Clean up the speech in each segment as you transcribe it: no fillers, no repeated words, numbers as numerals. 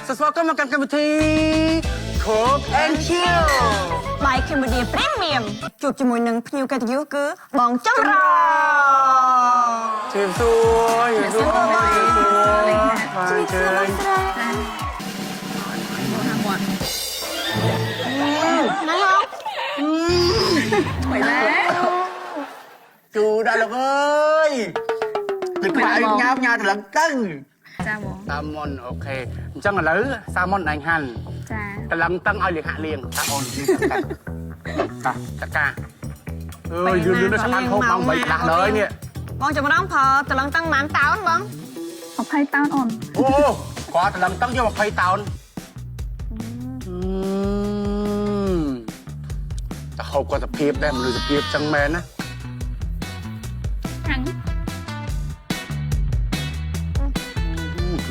สวัสดีมากันวิธีโคกแอนชิลបាយ Cambodia Premium ជួបជាមួយនឹងភ្ញៀវកិត្តិយសគឺបងចម្រោជំរាបសួរជំរាបសួរបងជំរាបសួរបានជើញไปแล้ว จูได้แล้วเว้ยตึกไปเงาตะลังตึ้ง จ้าบอ ซามอนโอเคจังหรือซามอนอันหัน จ้า ตะลังตึ้งเอาเลี้ยงหาเลี้ยงซามอนนี่ตะกายืนด้วยสะพานโคกมองไปหลักเลยเนี่ย បងចម្រោផតឡងតាំងម៉ានតោនបង20តោនអូន โอ้กว่าตะลังตึ้งยังมาไฟเตาแต่เขาก็จะเพียบได้มันดูจะเพียบจังแมนนะ ខាង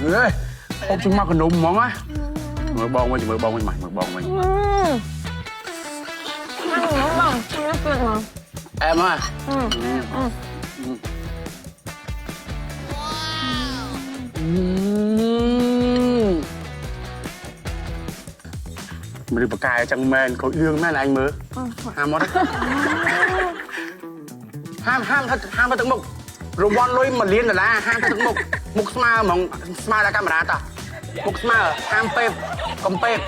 เฮ้ยพบชุมมากขนมมองอ่ะมือบองไว้มือบองไว้ใหม่มือบองไว้ นั่งน้องបងជឿទៀតមក แอมอ่ะมันดูประกายจังแมนเขาเอื้องแม่นายมือห้ามมดห้ามไปถึงมุกรวมบอลลุยมาเลี้ยงแต่ละห้ามไปถึงมุกสมาร์มองสมาร์ละกัมราต่อมุกสมาร์ห้ามเป๊ปกอมเป๊ป